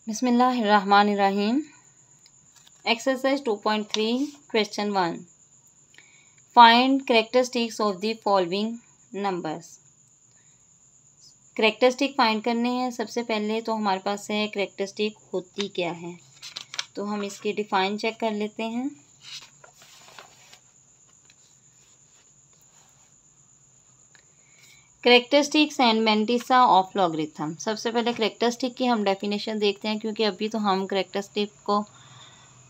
बिस्मिल्लाहिर्रहमानिर्रहीम। Exercise 2.3 question 1, find characteristics of the following numbers. Characteristic find करने हैं। सबसे पहले तो हमारे पास है कैरेक्टरिस्टिक होती क्या है, तो हम इसकी डिफाइन चेक कर लेते हैं। Characteristics and mantissa of logarithm. सबसे पहले कैरेक्टरिस्टिक की हम डेफिनेशन देखते हैं, क्योंकि अभी तो हम कैरेक्टरिस्टिक को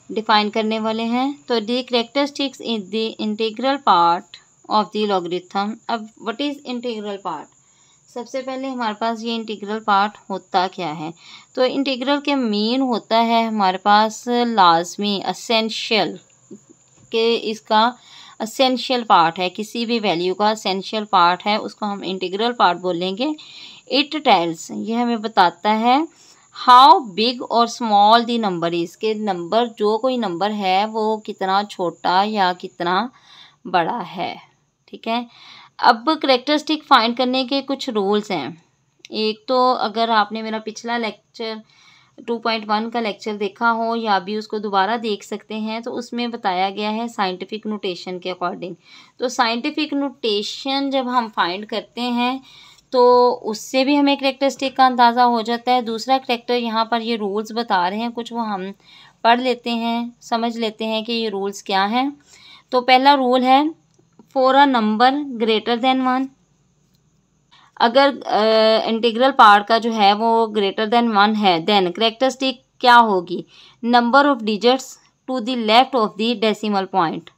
डिफाइन करने वाले हैं। तो the characteristics is the integral part of the logarithm. अब व्हाट इज इंटीग्रल पार्ट? सबसे पहले हमारे पास ये इंटीग्रल पार्ट होता क्या है। तो इंटीग्रल के मीन होता है हमारे पास लाजमी, असेंशियल, के इसका असेंशियल पार्ट है, किसी भी वैल्यू का असेंशियल पार्ट है, उसको हम इंटीग्रल पार्ट बोलेंगे। इट टेल्स, ये हमें बताता है हाउ बिग और स्मॉल दी नंबर इज, के नंबर, जो कोई नंबर है वो कितना छोटा या कितना बड़ा है। ठीक है। अब कैरेक्टरिस्टिक फाइंड करने के कुछ रूल्स हैं। एक तो अगर आपने मेरा पिछला लेक्चर 2.1 का लेक्चर देखा हो या अभी उसको दोबारा देख सकते हैं, तो उसमें बताया गया है साइंटिफिक नोटेशन के अकॉर्डिंग। तो साइंटिफिक नोटेशन जब हम फाइंड करते हैं तो उससे भी हमें कैरेक्टरिस्टिक का अंदाज़ा हो जाता है। दूसरा कैरेक्टर, यहाँ पर ये रूल्स बता रहे हैं कुछ, वो हम पढ़ लेते हैं, समझ लेते हैं कि ये रूल्स क्या हैं। तो पहला रूल है, for a number greater than 1, अगर इंटीग्रल पार्ट का जो है वो ग्रेटर देन 1 है, देन कैरेक्टरिस्टिक क्या होगी? Number of digits to the left of the decimal point.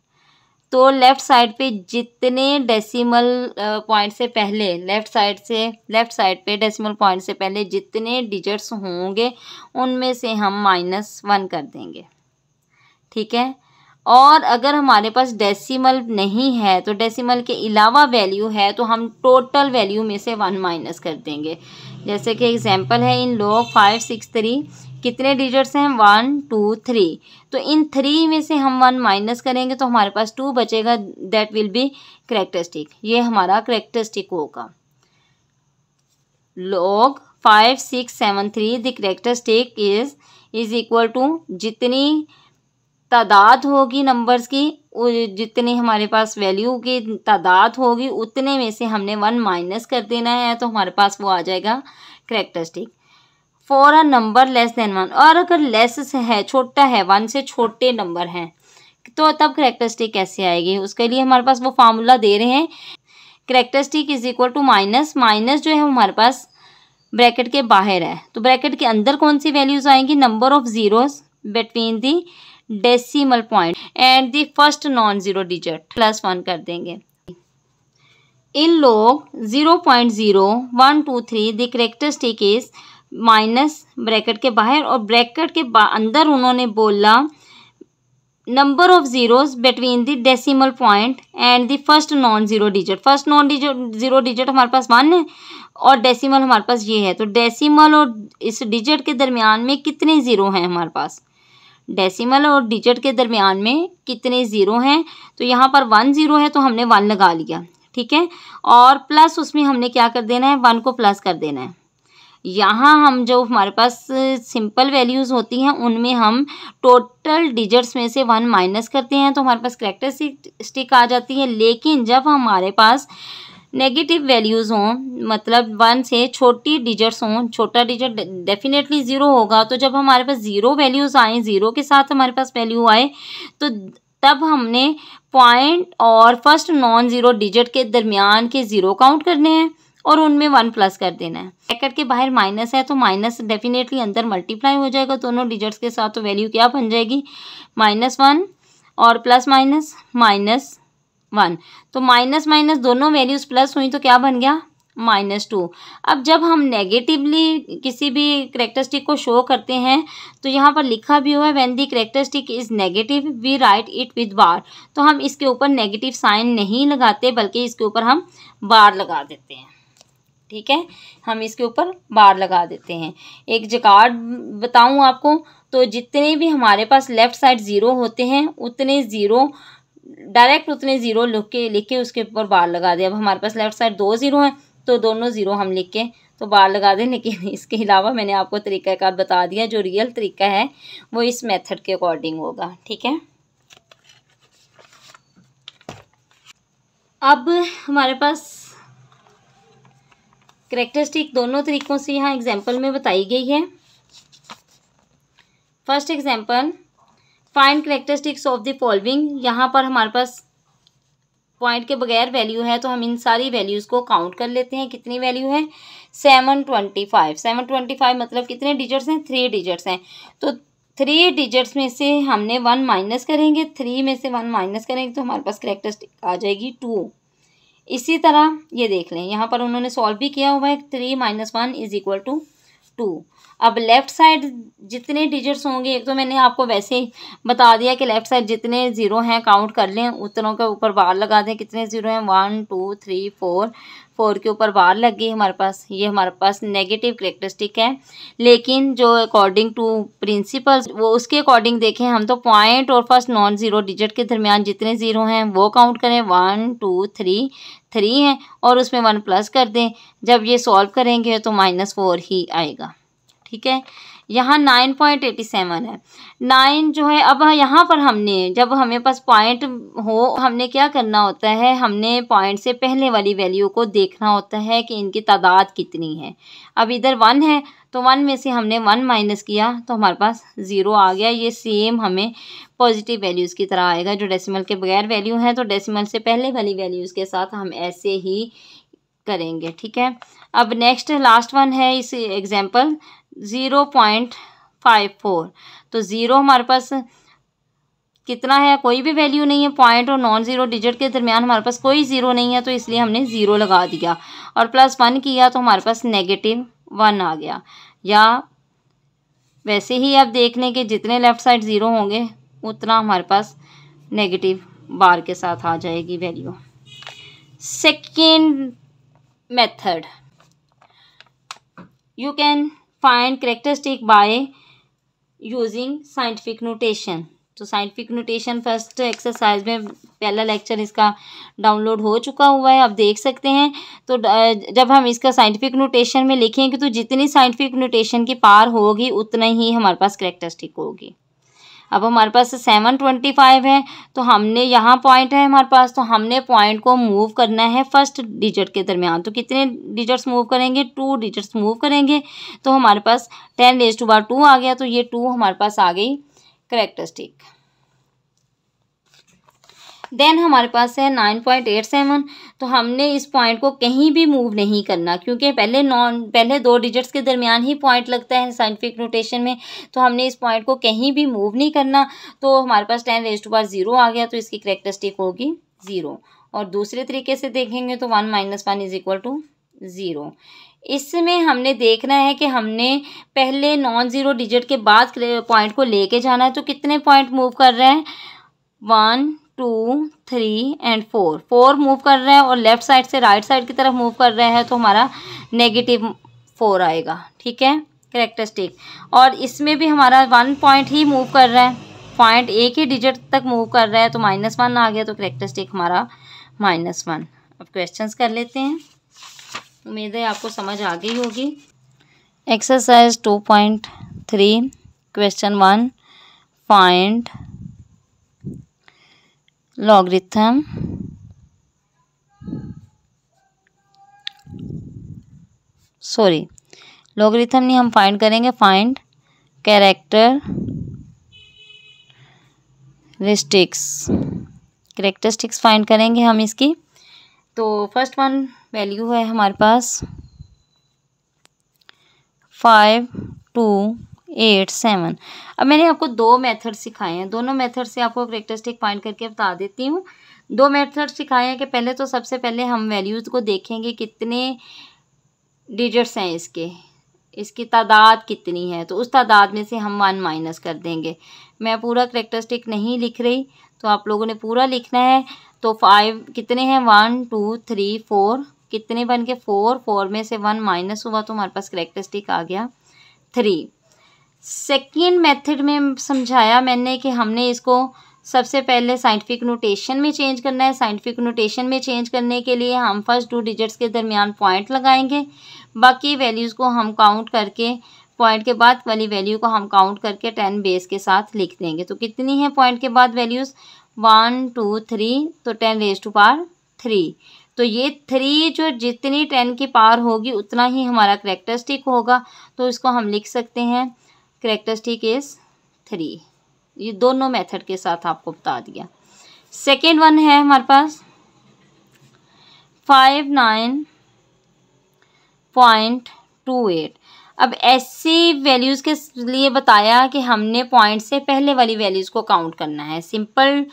तो लेफ़्ट साइड पे जितने डेसिमल पॉइंट से पहले, लेफ़्ट साइड पे डेसिमल पॉइंट से पहले जितने डिजिट्स होंगे उनमें से हम -1 कर देंगे। ठीक है। और अगर हमारे पास डेसिमल नहीं है, तो डेसिमल के अलावा वैल्यू है, तो हम टोटल वैल्यू में से 1 माइनस कर देंगे। जैसे कि एग्जांपल है, इन log 5 6 3 कितने डिजिट्स हैं? 1 2 3। तो इन 3 में से हम 1 माइनस करेंगे तो हमारे पास 2 बचेगा। That will be characteristic. ये हमारा कैरेक्टरिस्टिक होगा। log 5 6 7 3 the characteristic is equal to, जितनी तादाद होगी नंबर्स की, जितनी हमारे पास वैल्यू की तादाद होगी उतने में से हमने 1 माइनस कर देना है, तो हमारे पास वो आ जाएगा characteristic. For a number less than 1, और अगर लेस है, छोटा है, 1 से छोटे नंबर हैं, तो तब कैरेक्टरिस्टिक कैसे आएगी? उसके लिए हमारे पास वो फार्मूला दे रहे हैं, characteristic is equal to minus, minus जो है हमारे पास ब्रैकेट के बाहर है, तो ब्रैकेट के अंदर कौन सी वैल्यूज आएंगी? Number of zeros between the decimal point and the first non zero digit, +1 कर देंगे। इन log 0.0 1 2 3 the characteristic is minus, bracket के बाहर, और ब्रैकेट के अंदर उन्होंने बोला number of zeros between the decimal point and the first non zero digit. First non zero digit हमारे पास 1 है और डेसिमल हमारे पास ये है, तो डेसिमल और इस डिजिट के दरमियान में कितने ज़ीरो हैं हमारे पास? डेसिमल और डिजिट के दरमियान में कितने ज़ीरो हैं? तो यहाँ पर 1 ज़ीरो है, तो हमने 1 लगा लिया। ठीक है। और प्लस उसमें हमने क्या कर देना है? 1 को प्लस कर देना है। यहाँ हम जो हमारे पास सिंपल वैल्यूज़ होती हैं उनमें हम टोटल डिजिट्स में से 1 माइनस करते हैं, तो हमारे पास कैरेक्टरिस्टिक आ जाती है। लेकिन जब हमारे पास नेगेटिव वैल्यूज़ हों, मतलब 1 से छोटी डिजिट्स हों, छोटा डिजिट डेफिनेटली 0 होगा, तो जब हमारे पास 0 वैल्यूज़ आए, 0 के साथ हमारे पास वैल्यू आए, तो तब हमने पॉइंट और फर्स्ट नॉन ज़ीरो डिजिट के दरमियान के 0 काउंट करने हैं और उनमें 1 प्लस कर देना है। ब्रैकेट के बाहर माइनस है, तो माइनस डेफिनेटली अंदर मल्टीप्लाई हो जाएगा दोनों डिजिट्स के साथ, तो वैल्यू क्या बन जाएगी? -1 और प्लस माइनस -1। तो माइनस माइनस दोनों वैल्यूज़ प्लस हुई, तो क्या बन गया? -2। अब जब हम नेगेटिवली किसी भी कैरेक्टरिस्टिक को शो करते हैं, तो यहाँ पर लिखा भी हुआ है, when the characteristic is negative we write it with bar. तो हम इसके ऊपर नेगेटिव साइन नहीं लगाते, बल्कि इसके ऊपर हम बार लगा देते हैं। ठीक है, हम इसके ऊपर बार लगा देते हैं। एक जगाड़ बताऊँ आपको, तो जितने भी हमारे पास लेफ़्ट साइड 0 होते हैं, उतने ज़ीरो डायरेक्ट उतने ज़ीरो लिख के उसके ऊपर बार लगा दिया। अब हमारे पास लेफ़्ट साइड 2 ज़ीरो हैं, तो दोनों ज़ीरो हम लिख के तो बार लगा दें, लेकिन इसके अलावा मैंने आपको तरीक़ाकार बता दिया, जो रियल तरीका है वो इस मेथड के अकॉर्डिंग होगा। ठीक है, अब हमारे पास कैरेक्टरिस्टिक दोनों तरीक़ों से यहाँ एग्जाम्पल में बताई गई है। First example, find characteristics of the following. यहाँ पर हमारे पास पॉइंट के बगैर वैल्यू है, तो हम इन सारी वैल्यूज़ को काउंट कर लेते हैं। कितनी वैल्यू है? 725। 725 मतलब कितने डिजिट्स हैं? 3 डिजिट्स हैं। तो 3 डिजिट्स में से हमने 1 माइनस करेंगे, 3 में से 1 माइनस करेंगे तो हमारे पास कैरेक्टरिस्टिक आ जाएगी 2। इसी तरह ये देख लें, यहाँ पर उन्होंने सॉल्व भी किया हुआ है। 3 - 1 = 2। अब लेफ़्ट साइड जितने डिजिट्स होंगे, एक तो मैंने आपको वैसे ही बता दिया कि लेफ़्ट साइड जितने ज़ीरो हैं काउंट कर लें, उतनों के ऊपर बार लगा दें। कितने ज़ीरो हैं? 1 2 3 4। 4 के ऊपर बार लग गई हमारे पास। ये हमारे पास नेगेटिव कैरेक्टरिस्टिक है, लेकिन जो अकॉर्डिंग टू प्रिंसिपल्स वो उसके अकॉर्डिंग देखें हम, तो पॉइंट और फर्स्ट नॉन ज़ीरो डिजिट के दरमियान जितने ज़ीरो हैं वो काउंट करें। 1 2 3 3 हैं और उसमें 1 प्लस कर दें। जब ये सॉल्व करेंगे तो -4 ही आएगा। ठीक है, यहाँ 9.87 है। 9 जो है, अब यहाँ पर हमने जब हमें पास पॉइंट हो, हमने क्या करना होता है, हमने पॉइंट से पहले वाली वैल्यू को देखना होता है कि इनकी तादाद कितनी है। अब इधर 1 है तो 1 में से हमने 1 माइनस किया तो हमारे पास 0 आ गया। ये सेम हमें पॉजिटिव वैल्यूज़ की तरह आएगा। जो डेसिमल के बगैर वैल्यू है तो डेसिमल से पहले वाली वैल्यूज़ के साथ हम ऐसे ही करेंगे। ठीक है, अब नेक्स्ट लास्ट वन है इस एग्जाम्पल 0.54। तो 0 हमारे पास कितना है? कोई भी वैल्यू नहीं है। पॉइंट और नॉन ज़ीरो डिजिट के दरमियान हमारे पास कोई ज़ीरो नहीं है, तो इसलिए हमने 0 लगा दिया और +1 किया तो हमारे पास -1 आ गया। या वैसे ही आप देख लें कि जितने लेफ़्ट साइड ज़ीरो होंगे उतना हमारे पास नेगेटिव बार के साथ आ जाएगी value. Second method, you can find characteristic by using scientific notation। तो साइंटिफिक नोटेशन फर्स्ट एक्सरसाइज में पहला लेक्चर इसका डाउनलोड हो चुका हुआ है, आप देख सकते हैं। तो जब हम इसका साइंटिफिक नोटेशन में लिखेंगे तो जितनी साइंटिफिक नोटेशन की पार होगी उतना ही हमारे पास कैरेक्टरिस्टिक होगी। अब हमारे पास 725 है, तो हमने यहाँ पॉइंट है हमारे पास, तो हमने पॉइंट को मूव करना है फर्स्ट डिजिट के दरमियान। तो कितने डिजिट्स मूव करेंगे? 2 डिजिट्स मूव करेंगे तो हमारे पास 10⁻²² आ गया। तो ये 2 हमारे पास आ गई कैरेक्टरिस्टिक। देन हमारे पास है 9.87। तो हमने इस पॉइंट को कहीं भी मूव नहीं करना, क्योंकि पहले 2 डिजिट्स के दरमियान ही पॉइंट लगता है साइंटिफिक नोटेशन में। तो हमने इस पॉइंट को कहीं भी मूव नहीं करना, तो हमारे पास 10⁻0 आ गया। तो इसकी कैरेक्टरिस्टिक होगी 0। और दूसरे तरीके से देखेंगे तो 1 - 1 = 0। इसमें हमने देखना है कि हमने पहले नॉन ज़ीरो डिजिट के बाद पॉइंट को लेके जाना है। तो कितने पॉइंट मूव कर रहे हैं? 1 2 3 एंड 4। 4 मूव कर रहे हैं और लेफ़्ट साइड से राइट साइड की तरफ मूव कर रहे हैं, तो हमारा -4 आएगा। ठीक है, कैरेक्टरिस्टिक। और इसमें भी हमारा 1 पॉइंट ही मूव कर रहा है, पॉइंट एक ही डिजिट तक मूव कर रहा है, तो -1 आ गया। तो कैरेक्टरिस्टिक हमारा -1। अब क्वेश्चंस कर लेते हैं, उम्मीद है आपको समझ आ गई होगी। Exercise 2.3 question 1, find logarithm logarithm नहीं, हम फाइंड करेंगे फाइंड कैरेक्टरिस्टिक्स फाइंड करेंगे हम इसकी। तो फर्स्ट वन वैल्यू है हमारे पास 5287। अब मैंने आपको 2 मेथड सिखाए हैं, दोनों मेथड से आपको कैरेक्टरिस्टिक फाइंड करके बता देती हूँ। 2 मेथड सिखाए हैं कि पहले तो सबसे पहले हम वैल्यूज़ को देखेंगे कितने डिजिट्स हैं इसकी तादाद कितनी है, तो उस तादाद में से हम 1 माइनस कर देंगे। मैं पूरा कैरेक्टरिस्टिक नहीं लिख रही, तो आप लोगों ने पूरा लिखना है। तो 5 कितने हैं? 1 2 3 4। कितने बन के? 4। 4 में से 1 माइनस हुआ तो हमारे पास कैरेक्टरिस्टिक आ गया 3। सेकेंड मेथड में समझाया मैंने कि हमने इसको सबसे पहले साइंटिफिक नोटेशन में चेंज करना है। साइंटिफिक नोटेशन में चेंज करने के लिए हम फर्स्ट 2 डिजिट्स के दरमियान पॉइंट लगाएंगे, बाकी वैल्यूज़ को हम काउंट करके पॉइंट के बाद वाली वैल्यू को हम काउंट करके 10 बेस के साथ लिख देंगे। तो कितनी है पॉइंट के बाद वैल्यूज़ 1 2 3, तो 10 रेज़ टू पावर 3। तो ये 3 जो जितनी 10 की पावर होगी उतना ही हमारा करैक्टरिस्टिक होगा, तो इसको हम लिख सकते हैं करैक्टरिस्टिक इज़ 3। ये दोनों मेथड के साथ आपको बता दिया। सेकेंड वन है हमारे पास 59.28। अब ऐसी वैल्यूज़ के लिए बताया कि हमने पॉइंट से पहले वाली वैल्यूज़ को काउंट करना है। सिंपल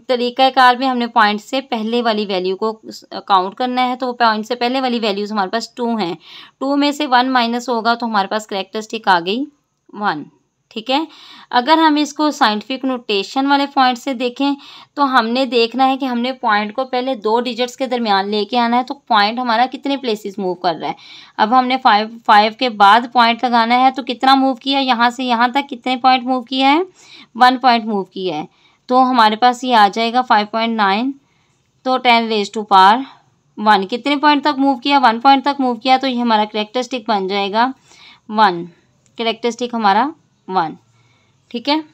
तरीक़ाकार में हमने पॉइंट से पहले वाली वैल्यू को काउंट करना है। तो पॉइंट से पहले वाली वैल्यूज़ हमारे पास 2 हैं। 2 में से 1 माइनस होगा तो हमारे पास करैक्टरिस्टिक आ गई 1। ठीक है। अगर हम इसको साइंटिफिक नोटेशन वाले पॉइंट से देखें तो हमने देखना है कि हमने पॉइंट को पहले 2 डिजिट्स के दरमियान लेके आना है। तो पॉइंट हमारा कितने प्लेसेस मूव कर रहा है। अब हमने 5 के बाद पॉइंट लगाना है, तो कितना मूव किया, यहाँ से यहाँ तक कितने पॉइंट मूव किया है, 1 पॉइंट मूव किया है। तो हमारे पास ये आ जाएगा 5.9, तो 10 रेज़ टू पावर 1। कितने पॉइंट तक मूव किया, 1 पॉइंट तक मूव किया, तो ये हमारा करैक्टरिस्टिक बन जाएगा 1। करैक्टरिस्टिक हमारा 1। ठीक है।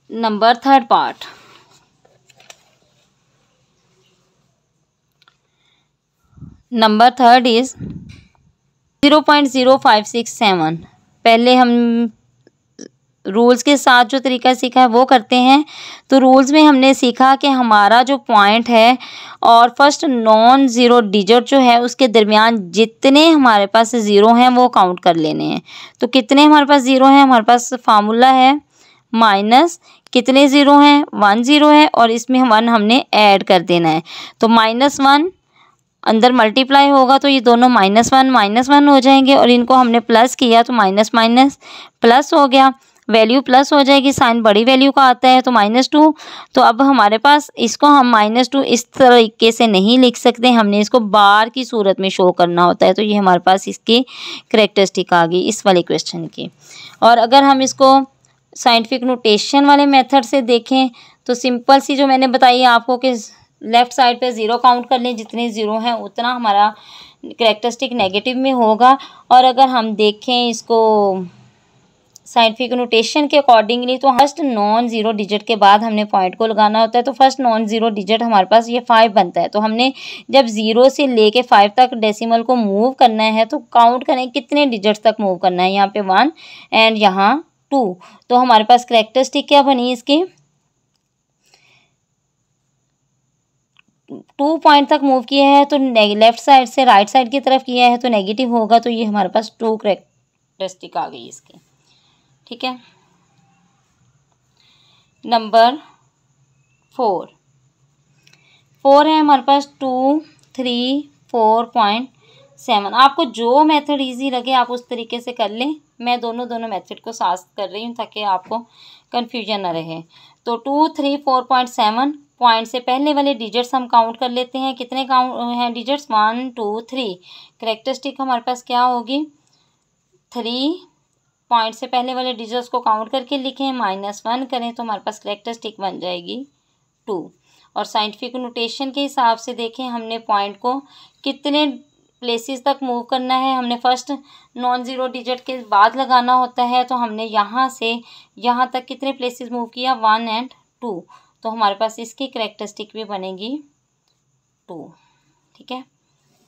Number third part, number third is 0.0567। पहले हम रूल्स के साथ जो तरीका सीखा है वो करते हैं। तो रूल्स में हमने सीखा कि हमारा जो पॉइंट है और फर्स्ट नॉन ज़ीरो डिजिट जो है उसके दरमियान जितने हमारे पास ज़ीरो हैं वो काउंट कर लेने हैं। तो कितने हमारे पास ज़ीरो हैं, हमारे पास फार्मूला है माइनस कितने ज़ीरो हैं, 1 ज़ीरो है और इसमें 1 हमने ऐड कर देना है। तो -1 अंदर मल्टीप्लाई होगा तो ये दोनों -1 हो जाएंगे और इनको हमने प्लस किया तो माइनस माइनस प्लस हो गया, वैल्यू प्लस हो जाएगी, साइन बड़ी वैल्यू का आता है तो -2। तो अब हमारे पास इसको हम -2 इस तरीके से नहीं लिख सकते, हमने इसको बार की सूरत में शो करना होता है। तो ये हमारे पास इसकी करैक्टरिस्टिक आ गई इस वाले क्वेश्चन की। और अगर हम इसको साइंटिफिक नोटेशन वाले मेथड से देखें तो सिंपल सी जो मैंने बताई आपको कि लेफ़्ट साइड पे 0 काउंट कर लें, जितने ज़ीरो हैं उतना हमारा करैक्टरिस्टिक नेगेटिव में होगा। और अगर हम देखें इसको साइंटिफिक नोटेशन के अकॉर्डिंगली तो फर्स्ट नॉन ज़ीरो डिजिट के बाद हमने पॉइंट को लगाना होता है। तो फर्स्ट नॉन ज़ीरो डिजिट हमारे पास ये 5 बनता है। तो हमने जब 0 से लेके 5 तक डेसिमल को मूव करना है तो काउंट करें कितने डिजिट्स तक मूव करना है। यहाँ पे 1 एंड यहाँ 2। तो हमारे पास करैक्टरिस्टिक क्या बनी इसकी, 2 पॉइंट तक मूव किया है तो लेफ्ट साइड से राइट साइड की तरफ किया है तो नेगेटिव होगा। तो ये हमारे पास 2 करैक्टरिस्टिक आ गई इसकी। ठीक है। नंबर 4 है हमारे पास 2 3 4.7। आपको जो मेथड इजी लगे आप उस तरीके से कर लें। मैं दोनों मेथड को साथ कर रही हूँ ताकि आपको कन्फ्यूजन ना रहे। तो 2 3 4.7 पॉइंट से पहले वाले डिजिट्स हम काउंट कर लेते हैं। कितने काउंट हैं डिजिट्स, 1 2 3। करैक्टरिस्टिक हमारे पास क्या होगी, 3 पॉइंट से पहले वाले डिजिट्स को काउंट करके लिखें, -1 करें तो हमारे पास करैक्टरिस्टिक बन जाएगी 2। और साइंटिफिक नोटेशन के हिसाब से देखें हमने पॉइंट को कितने प्लेसेस तक मूव करना है। हमने फर्स्ट नॉन ज़ीरो डिजिट के बाद लगाना होता है। तो हमने यहाँ से यहाँ तक कितने प्लेसेस मूव किया, 1 एंड 2। तो हमारे पास इसकी करैक्टरिस्टिक भी बनेगी 2। ठीक है।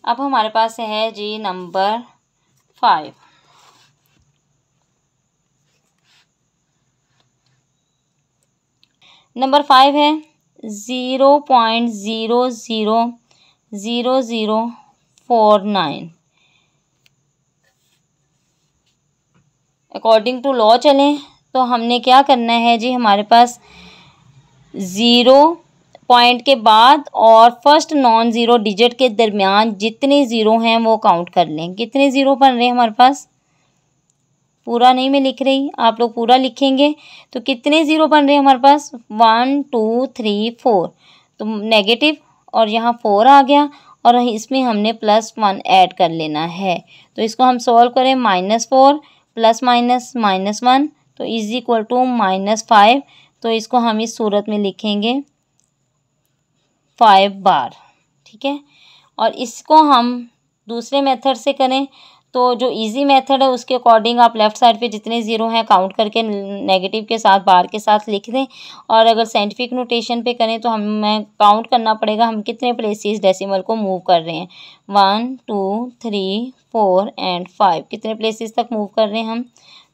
अब हमारे पास है जी नंबर 5। नंबर 5 है 0.000049। अकॉर्डिंग टू लॉ चलें तो हमने क्या करना है जी, हमारे पास 0 पॉइंट के बाद और फर्स्ट नॉन ज़ीरो डिजिट के दरमियान जितने ज़ीरो हैं वो काउंट कर लें। कितने ज़ीरो बन रहे हैं हमारे पास, पूरा नहीं मैं लिख रही, आप लोग पूरा लिखेंगे। तो कितने ज़ीरो बन रहे हैं हमारे पास, 1 2 3 4। तो नेगेटिव और यहाँ 4 आ गया और इसमें हमने +1 ऐड कर लेना है। तो इसको हम सॉल्व करें, -4 + -1 तो इज इक्वल टू -5। तो इसको हम इस सूरत में लिखेंगे 5 बार, ठीक है। और इसको हम दूसरे मेथड से करें तो जो इजी मेथड है उसके अकॉर्डिंग आप लेफ़्ट साइड पे जितने ज़ीरो हैं काउंट करके नेगेटिव के साथ बार के साथ लिख दें। और अगर साइंटिफिक नोटेशन पे करें तो हमें काउंट करना पड़ेगा हम कितने प्लेसेस डेसिमल को मूव कर रहे हैं। 1 2 3 4 एंड 5 कितने प्लेसेस तक मूव कर रहे हैं हम,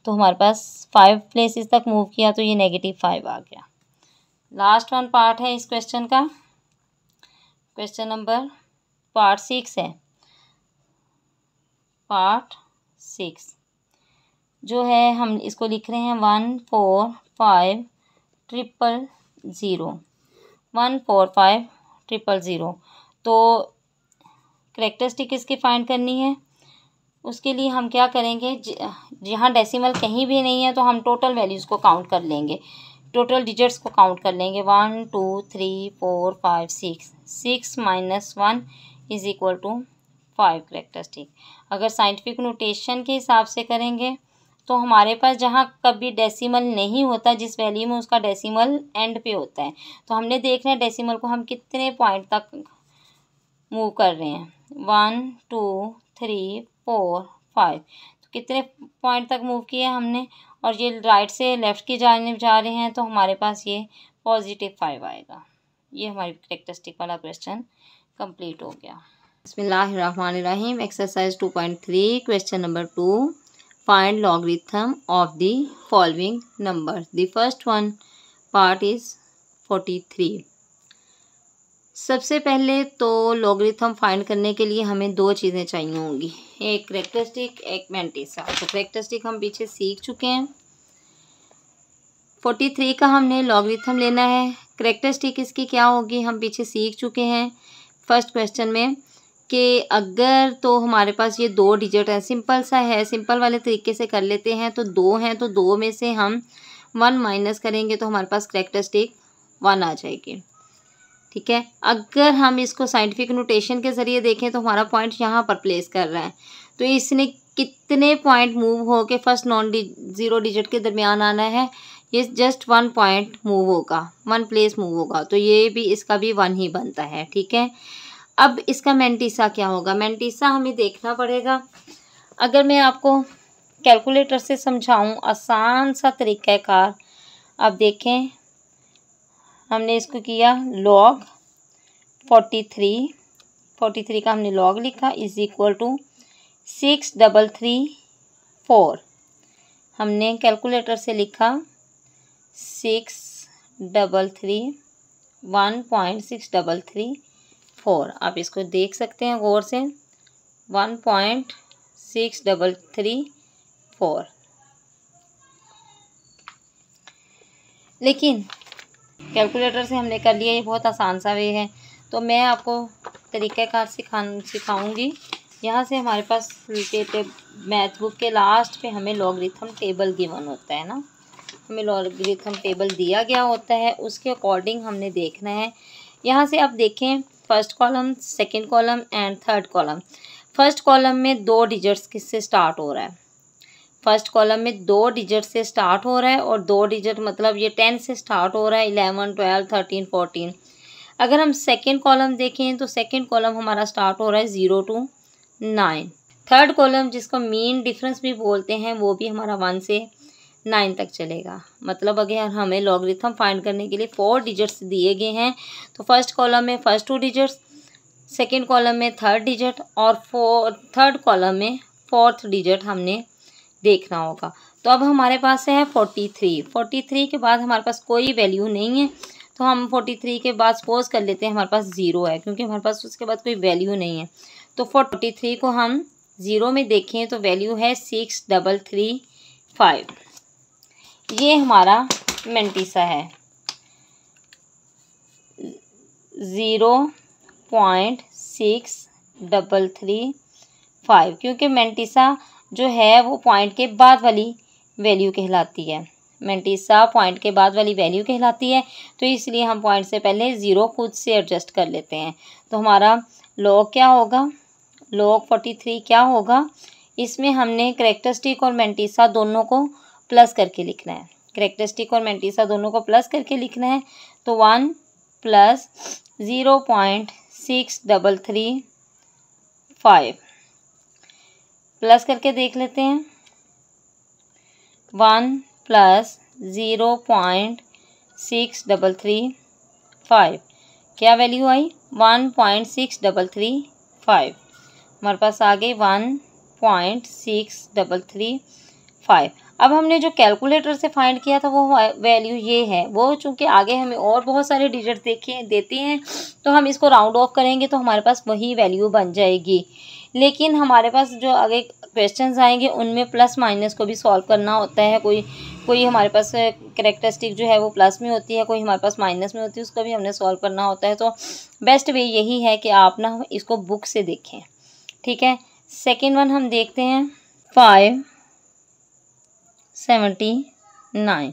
तो हमारे पास 5 प्लेसेस तक मूव किया तो ये -5 आ गया। लास्ट वन पार्ट है इस क्वेश्चन का, क्वेश्चन नंबर पार्ट 6 है। पार्ट 6 जो है हम इसको लिख रहे हैं 1 4 5 0 0 1 4 5 0 0। तो कैरेक्टरिस्टिक इसकी फाइंड करनी है। उसके लिए हम क्या करेंगे, जहाँ डेसिमल कहीं भी नहीं है तो हम टोटल वैल्यूज़ को काउंट कर लेंगे, टोटल डिजिट्स को काउंट कर लेंगे। 1 2 3 4 5 6 6 - 1 = 5 कैरेक्टरिस्टिक। अगर साइंटिफिक नोटेशन के हिसाब से करेंगे तो हमारे पास जहाँ कभी डेसिमल नहीं होता, जिस वैल्यू में उसका डेसिमल एंड पे होता है, तो हमने देखना है डेसिमल को हम कितने पॉइंट तक मूव कर रहे हैं। 1 2 3 4 5 तो कितने पॉइंट तक मूव किया हमने, और ये राइट से लेफ़्ट की जानिब जा रहे हैं तो हमारे पास ये +5 आएगा। ये हमारी कैरेक्टरिस्टिक वाला क्वेश्चन कंप्लीट हो गया। बिस्मिल्लाहिर्रहमानिर्रहीम। Exercise 2.3 question number 2, find logarithm of the following number. The first one part is 43। सबसे पहले तो लॉगरिथम फाइंड करने के लिए हमें दो चीज़ें चाहिए होंगी, एक कैरेक्टरिस्टिक एक मैंटिसा। तो कैरेक्टरिस्टिक हम पीछे सीख चुके हैं। 43 का हमने लॉगरिथम लेना है। कैरेक्टरिस्टिक इसकी क्या होगी हम पीछे सीख चुके हैं फर्स्ट क्वेश्चन में, कि अगर तो हमारे पास ये 2 डिजिट है, सिंपल सा है, सिंपल वाले तरीके से कर लेते हैं। तो 2 हैं तो 2 में से हम 1 माइनस करेंगे तो हमारे पास कैरेक्टरिस्टिक 1 आ जाएगी, ठीक है। अगर हम इसको साइंटिफिक नोटेशन के ज़रिए देखें तो हमारा पॉइंट यहाँ पर प्लेस कर रहा है, तो इसने कितने पॉइंट मूव हो के फर्स्ट ज़ीरो डिजिट के दरमियान आना है, ये जस्ट 1 पॉइंट मूव होगा, 1 प्लेस मूव होगा, तो ये भी इसका भी 1 ही बनता है, ठीक है। अब इसका मैंटिसा क्या होगा, मैंटिसा हमें देखना पड़ेगा। अगर मैं आपको कैलकुलेटर से समझाऊं आसान सा तरीक़ाकार, अब देखें हमने इसको किया लॉग 43 का हमने लॉग लिखा = 6334। हमने कैलकुलेटर से लिखा 1.6334। आप इसको देख सकते हैं गौर से, 1.6334। लेकिन कैलकुलेटर से हमने कर लिया, ये बहुत आसान सा वे है। तो मैं आपको तरीक़ाकार सिखाऊंगी। यहाँ से हमारे पास मैथ बुक के लास्ट पे हमें लॉगरिथम टेबल गिवन होता है ना, हमें लॉगरिथम टेबल दिया गया होता है, उसके अकॉर्डिंग हमने देखना है। यहाँ से आप देखें first column, second column and third column. First column में 2 डिजिट्स किससे स्टार्ट हो रहा है, फर्स्ट कॉलम में 2 डिजिट से स्टार्ट हो रहा है, और 2 डिजिट मतलब ये 10 से स्टार्ट हो रहा है, 11 12 13 14। अगर हम सेकंड कॉलम देखें तो सेकंड कॉलम हमारा स्टार्ट हो रहा है 0 to 9। थर्ड कॉलम जिसको मीन डिफरेंस भी बोलते हैं वो भी हमारा 1 से 9 तक चलेगा। मतलब अगर हमें लॉगरिथम फाइंड करने के लिए 4 डिजिट्स दिए गए हैं तो फर्स्ट कॉलम में फर्स्ट 2 डिजिट्स, सेकंड कॉलम में थर्ड डिजिट, और थर्ड कॉलम में फोर्थ डिजिट हमने देखना होगा। तो अब हमारे पास है 43 के बाद हमारे पास कोई वैल्यू नहीं है, तो हम 43 के बाद सपोज कर लेते हैं हमारे पास 0 है, क्योंकि हमारे पास उसके बाद कोई वैल्यू नहीं है। तो 43 को हम 0 में देखें तो वैल्यू है 6335। ये हमारा मैंटिसा है 0.6335, क्योंकि मैंटिसा जो है वो पॉइंट के बाद वाली वैल्यू कहलाती है। मैंटिसा पॉइंट के बाद वाली वैल्यू कहलाती है, तो इसलिए हम पॉइंट से पहले 0 खुद से एडजस्ट कर लेते हैं। तो हमारा लॉग क्या होगा, लॉग 43 क्या होगा, इसमें हमने कैरेक्टरिस्टिक और मैंटिसा दोनों को प्लस करके लिखना है। करेक्टरिस्टिक और मैंटीसा दोनों को प्लस करके लिखना है। तो 1 प्लस 0.633 प्लस करके देख लेते हैं। 1 प्लस 0.633 क्या वैल्यू आई? 1.633 हमारे पास आ गई 1.633। अब हमने जो कैलकुलेटर से फाइंड किया था वो वैल्यू ये है। वो चूंकि आगे हमें और बहुत सारे डिजिट देते हैं तो हम इसको राउंड ऑफ करेंगे तो हमारे पास वही वैल्यू बन जाएगी। लेकिन हमारे पास जो आगे क्वेश्चंस आएंगे उनमें प्लस माइनस को भी सॉल्व करना होता है। कोई हमारे पास कैरेक्टरिस्टिक जो है वो प्लस में होती है, कोई हमारे पास माइनस में होती है, उसको भी हमने सॉल्व करना होता है। तो बेस्ट वे यही है कि आप ना इसको बुक से देखें। ठीक है, सेकेंड वन हम देखते हैं 579।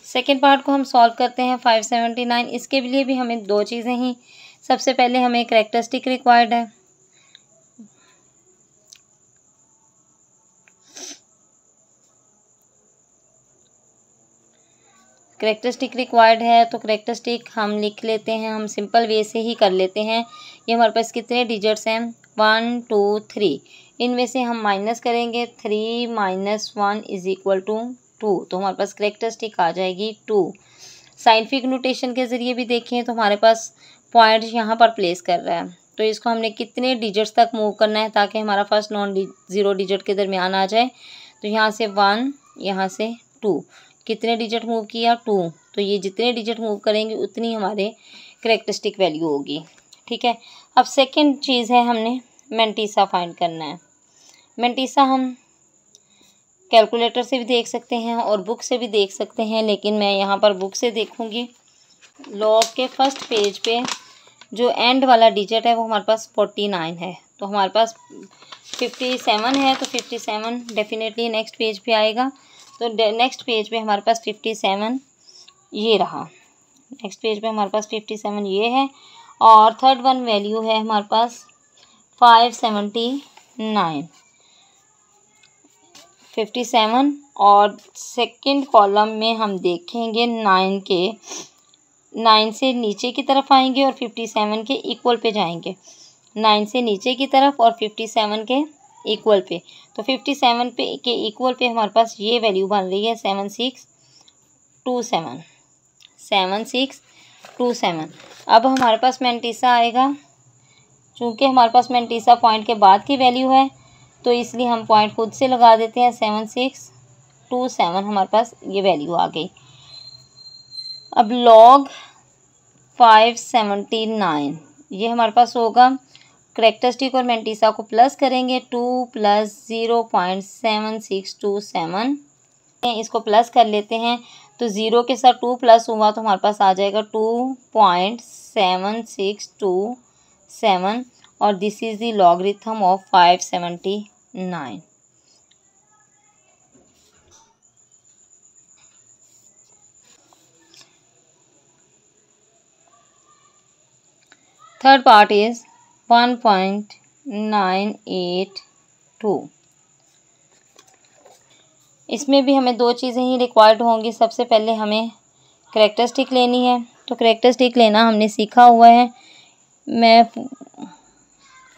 सेकेंड पार्ट को हम सॉल्व करते हैं 579। इसके लिए भी हमें दो चीज़ें ही, सबसे पहले हमें कैरेक्टरिस्टिक रिक्वायर्ड है। कैरेक्टरिस्टिक रिक्वायर्ड है तो कैरेक्टरिस्टिक हम लिख लेते हैं, हम सिंपल वे से ही कर लेते हैं। ये हमारे पास कितने डिजिट्स हैं? 1 2 3। इनमें से हम माइनस करेंगे 3 - 1 = 2। तो हमारे पास कैरेक्टरिस्टिक आ जाएगी 2। साइंटिफिक नोटेशन के ज़रिए भी देखें तो हमारे पास पॉइंट यहाँ पर प्लेस कर रहा है। तो इसको हमने कितने डिजिट्स तक मूव करना है ताकि हमारा फर्स्ट नॉन ज़ीरो डिजिट के दरमियान आ जाए। तो यहाँ से 1, यहाँ से 2, कितने डिजिट मूव किया? 2। तो ये जितने डिजिट मूव करेंगे उतनी हमारे कैरेक्टरिस्टिक वैल्यू होगी। ठीक है, अब सेकंड चीज़ है, हमने मैंटीसा फाइंड करना है। मैंटीसा हम कैलकुलेटर से भी देख सकते हैं और बुक से भी देख सकते हैं, लेकिन मैं यहाँ पर बुक से देखूँगी। लॉग के फर्स्ट पेज पे जो एंड वाला डिजिट है वो हमारे पास 49 है। तो हमारे पास 57 है, तो 57 डेफिनेटली नेक्स्ट पेज पे आएगा। तो नेक्स्ट पेज पे हमारे पास 57 ये रहा। नेक्स्ट पेज पे हमारे पास 57 ये है। और थर्ड वन वैल्यू है हमारे पास 579। 57 और सेकंड कॉलम में हम देखेंगे 9 से नीचे की तरफ आएंगे और 57 के इक्वल पे जाएंगे। 9 से नीचे की तरफ और 57 के इक्वल पे। तो 57 पे के इक्वल पे हमारे पास ये वैल्यू बन रही है 7627। 7627। अब हमारे पास मैंटीसा आएगा। चूँकि हमारे पास मैंटीसा पॉइंट के बाद की वैल्यू है तो इसलिए हम पॉइंट खुद से लगा देते हैं। 7627 हमारे पास ये वैल्यू आ गई। अब लॉग 579 ये हमारे पास होगा। कैरेक्टरिस्टिक और मैंटीसा को प्लस करेंगे। 2 + 0.7627 इसको प्लस कर लेते हैं। तो 0 के साथ 2 प्लस हुआ तो हमारे पास आ जाएगा 2.7627 और this is the logarithm of 579। Third part is 1.982। इसमें भी हमें दो चीज़ें ही रिक्वायर्ड होंगी। सबसे पहले हमें कैरेक्टरिस्टिक लेनी है। तो कैरेक्टरिस्टिक लेना हमने सीखा हुआ है। मैं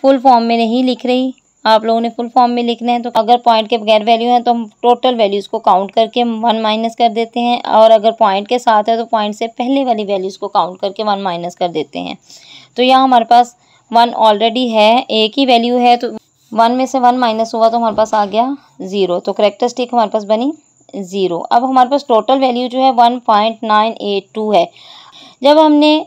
फुल फॉर्म में नहीं लिख रही, आप लोगों ने फुल फॉर्म में लिखना है। तो अगर पॉइंट के बगैर वैल्यू है तो हम टोटल वैल्यूज़ को काउंट करके 1 माइनस कर देते हैं, और अगर पॉइंट के साथ है तो पॉइंट से पहले वाली वैल्यूज़ को काउंट करके 1 माइनस कर देते हैं। तो यहाँ हमारे पास 1 ऑलरेडी है, एक ही वैल्यू है, तो 1 में से 1 माइनस हुआ तो हमारे पास आ गया 0। तो कैरेक्टरिस्टिक हमारे पास बनी 0। अब हमारे पास टोटल वैल्यू जो है 1.982 है। जब हमने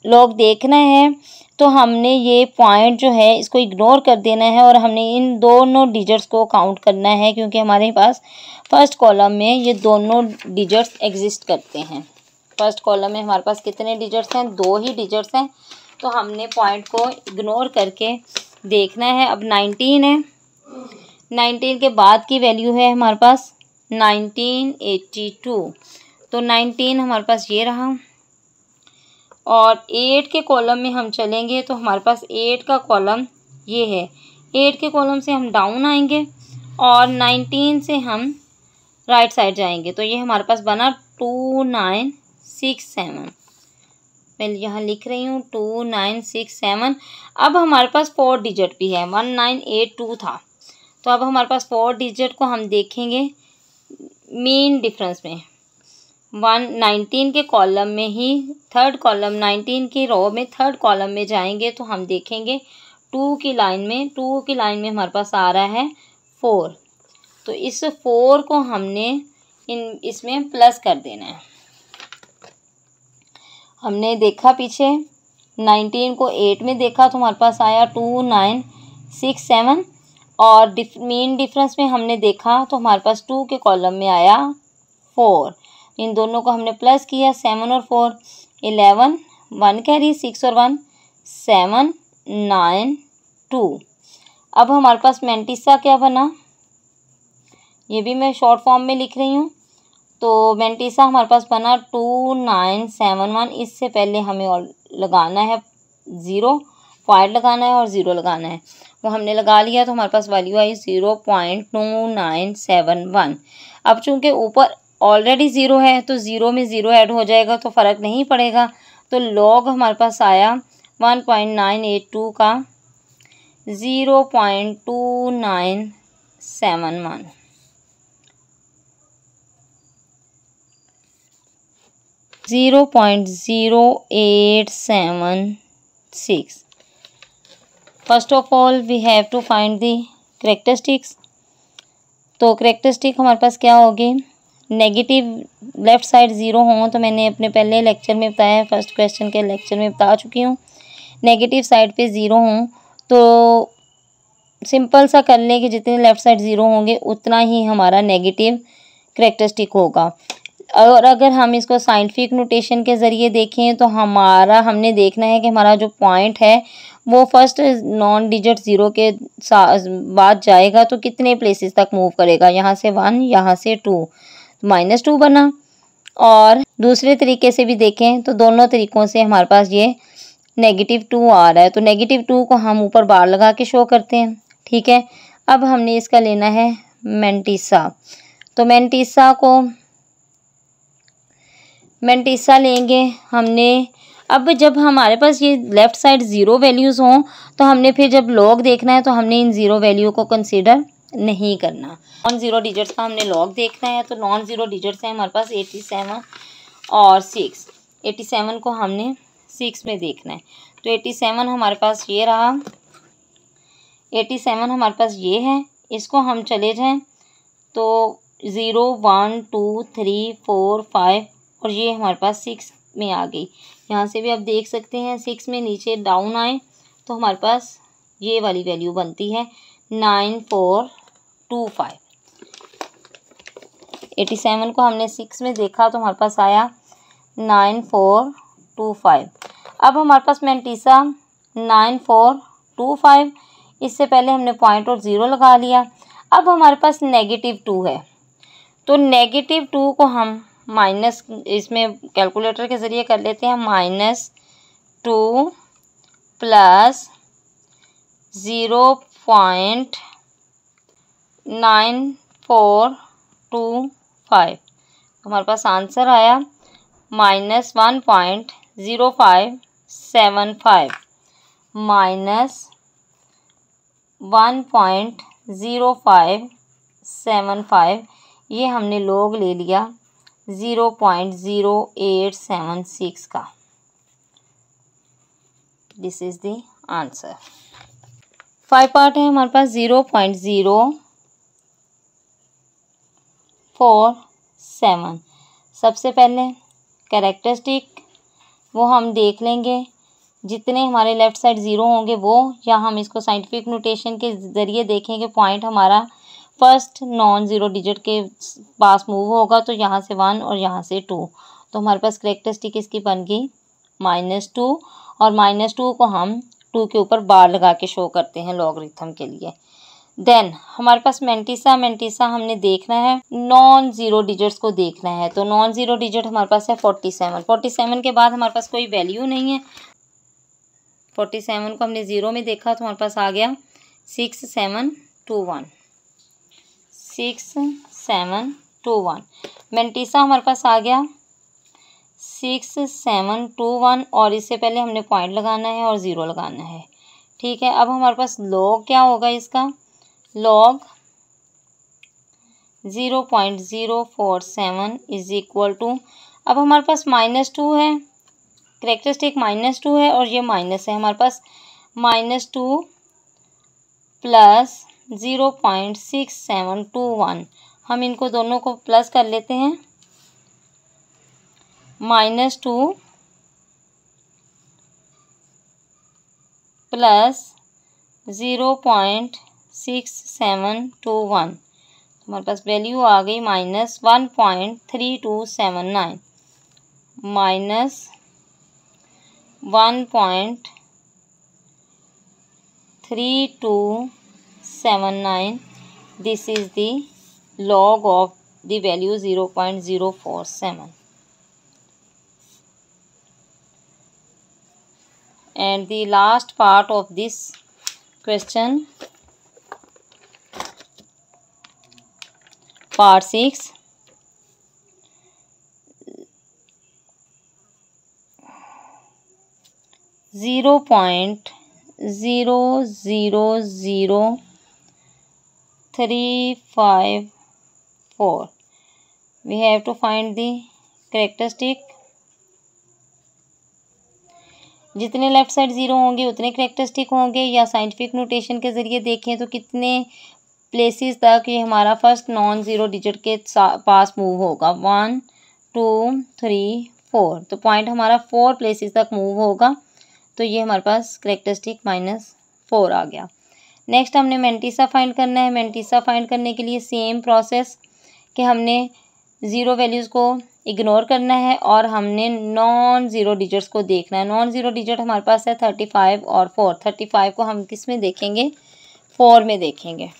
लॉग देखना है तो हमने ये पॉइंट जो है इसको इग्नोर कर देना है और हमने इन दोनों डिजिट्स को काउंट करना है, क्योंकि हमारे पास फर्स्ट कॉलम में ये दोनों डिजिट्स एग्जिस्ट करते हैं। फर्स्ट कॉलम में हमारे पास कितने डिजिट्स हैं? 2 ही डिजिट्स हैं। तो हमने पॉइंट को इग्नोर करके देखना है। अब 19 है, 19 के बाद की वैल्यू है हमारे पास 1982। तो 19 हमारे पास ये रहा। और 8 के कॉलम में हम चलेंगे तो हमारे पास 8 का कॉलम ये है। 8 के कॉलम से हम डाउन आएंगे और 19 से हम राइट साइड जाएंगे तो ये हमारे पास बना 2967। मैं यहाँ लिख रही हूँ 2967। अब हमारे पास 4 डिजिट भी है, 1982 था, तो अब हमारे पास 4 डिजिट को हम देखेंगे मीन डिफरेंस में। 119 के कॉलम में ही थर्ड कॉलम, 19 की रो में थर्ड कॉलम में जाएंगे तो हम देखेंगे 2 की लाइन में हमारे पास आ रहा है 4। तो इस 4 को हमने इसमें प्लस कर देना है। हमने देखा पीछे 19 को 8 में देखा तो हमारे पास आया 2967, और मीन डिफरेंस में हमने देखा तो हमारे पास 2 के कॉलम में आया 4। इन दोनों को हमने प्लस किया, 7 और 4 11, 1 कैरी 6 और 1 7 9 2। अब हमारे पास मैंटिसा क्या बना, ये भी मैं शॉर्ट फॉर्म में लिख रही हूँ। तो मैंटिसा हमारे पास बना 2971। इससे पहले हमें और लगाना है 0, पॉइंट लगाना है और 0 लगाना है, वो हमने लगा लिया तो हमारे पास वैल्यू आई 0.2971। अब चूंकि ऊपर ऑलरेडी 0 है तो 0 में 0 ऐड हो जाएगा तो फ़र्क नहीं पड़ेगा, तो लॉग हमारे पास आया 1.982 का 0.2971। 0.0876। First of all we have to find the characteristics. तो करेक्टरिस्टिक हमारे पास क्या होगी, नेगेटिव लेफ़्ट साइड 0 हो, तो मैंने अपने पहले लेक्चर में बताया, फर्स्ट क्वेश्चन के लेक्चर में बता चुकी हूँ। नेगेटिव साइड पे 0 हो तो सिंपल सा कर लें कि जितने लेफ़्ट साइड 0 होंगे उतना ही हमारा नेगेटिव करेक्टरिस्टिक होगा। और अगर हम इसको साइंटिफिक नोटेशन के ज़रिए देखें तो हमने देखना है कि हमारा जो पॉइंट है वो फर्स्ट नॉन डिजिट 0 के बाद जाएगा तो कितने प्लेसेस तक मूव करेगा, यहाँ से 1, यहाँ से 2, -2 बना। और दूसरे तरीके से भी देखें तो दोनों तरीक़ों से हमारे पास ये -2 आ रहा है, तो -2 को हम ऊपर बार लगा के शो करते हैं, ठीक है। अब हमने इसका लेना है मैंटिसा, तो मैंटिसा लेंगे हमने। अब जब हमारे पास ये लेफ़्ट साइड 0 वैल्यूज़ हों तो हमने फिर जब लॉग देखना है तो हमने इन 0 वैल्यू को कंसीडर नहीं करना। नॉन ज़ीरो डिजिट्स का हमने लॉग देखना है, तो नॉन ज़ीरो डिजिट्स हैं हमारे पास 87 और 6। 87 को हमने 6 में देखना है, तो 87 हमारे पास ये रहा, 87 हमारे पास ये है। इसको हम चले जाएं तो 0 1 2 3 4 5 और ये हमारे पास 6 में आ गई। यहाँ से भी आप देख सकते हैं 6 में नीचे डाउन आए तो हमारे पास ये वाली वैल्यू बनती है 9425। 87 को हमने 6 में देखा तो हमारे पास आया 9425। अब हमारे पास मैंटिसा 9425, इससे पहले हमने पॉइंट और 0 लगा लिया। अब हमारे पास -2 है, तो -2 को हम माइनस इसमें कैलकुलेटर के ज़रिए कर लेते हैं, -2 प्लस 0.9425। हमारे पास आंसर आया -1.0575 -1.0575। ये हमने लॉग ले लिया 0.0876 का। This is the answer. 5 part है हमारे पास 0.047। सबसे पहले कैरेक्टरिस्टिक वो हम देख लेंगे, जितने हमारे लेफ़्ट साइड 0 होंगे वो, या हम इसको साइंटिफिक नोटेशन के ज़रिए देखेंगे पॉइंट हमारा फर्स्ट नॉन ज़ीरो डिजिट के पास मूव होगा, तो यहाँ से 1 और यहाँ से 2, तो हमारे पास करेक्टरिस्टिक इसकी बन गई -2, और -2 को हम 2 के ऊपर बार लगा के शो करते हैं लॉगरिथम के लिए। देन हमारे पास मैंटिसा हमने देखना है, नॉन ज़ीरो डिजिट्स को देखना है, तो नॉन ज़ीरो डिजिट हमारे पास है 47 के बाद हमारे पास कोई वैल्यू नहीं है। 47 को हमने 0 में देखा तो हमारे पास आ गया 6721। 6,721। मेंटिसा हमारे पास आ गया 6,721 और इससे पहले हमने पॉइंट लगाना है और ज़ीरो लगाना है। ठीक है, अब हमारे पास लॉग क्या होगा इसका, लॉग 0.047 इज इक्वल टू, अब हमारे पास -2 है, कैरेक्टरिस्टिक -2 है और ये माइनस है, हमारे पास -2 प्लस 0.6721, हम इनको दोनों को प्लस कर लेते हैं। -2 प्लस 0.6721, हमारे पास वैल्यू आ गई -1.3279, -1.3279, this is the log of the value 0.047. And the last part of this question, part 6, 0.000354, we have to find the characteristic। जितने लेफ्ट साइड ज़ीरो होंगे उतने कैरेक्टरिस्टिक होंगे, या साइंटिफिक नोटेशन के ज़रिए देखें तो कितने प्लेसेस तक ये हमारा फर्स्ट नॉन ज़ीरो डिजिट के पास मूव होगा, 1 2 3 4, तो पॉइंट हमारा 4 प्लेसेस तक मूव होगा, तो ये हमारे पास कैरेक्टरिस्टिक -4 आ गया। नेक्स्ट हमने मेंटिसा फाइंड करना है। मेंटिसा फाइंड करने के लिए सेम प्रोसेस कि हमने ज़ीरो वैल्यूज़ को इग्नोर करना है और हमने नॉन ज़ीरो डिजिट्स को देखना है। नॉन ज़ीरो डिजिट हमारे पास है 35 और 4। 35 को हम किस में देखेंगे, 4 में देखेंगे।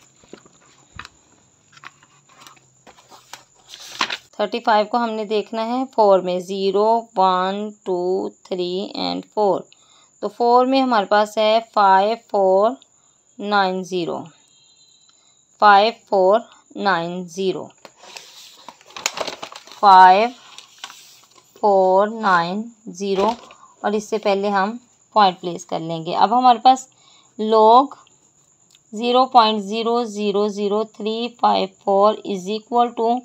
35 को हमने देखना है 4 में, 0 1 2 3 एंड 4। तो 4 में हमारे पास है 5490, 5490, 5490 और इससे पहले हम पॉइंट प्लेस कर लेंगे। अब हमारे पास log 0.000354 is equal to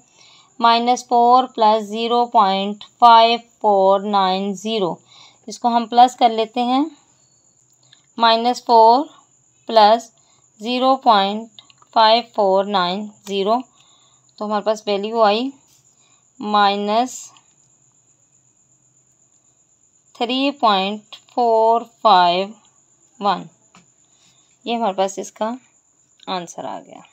-4 plus 0.5490, इसको हम प्लस कर लेते हैं। -4 प्लस 0.5490, तो हमारे पास वैल्यू आई -3.451, ये हमारे पास इसका आंसर आ गया।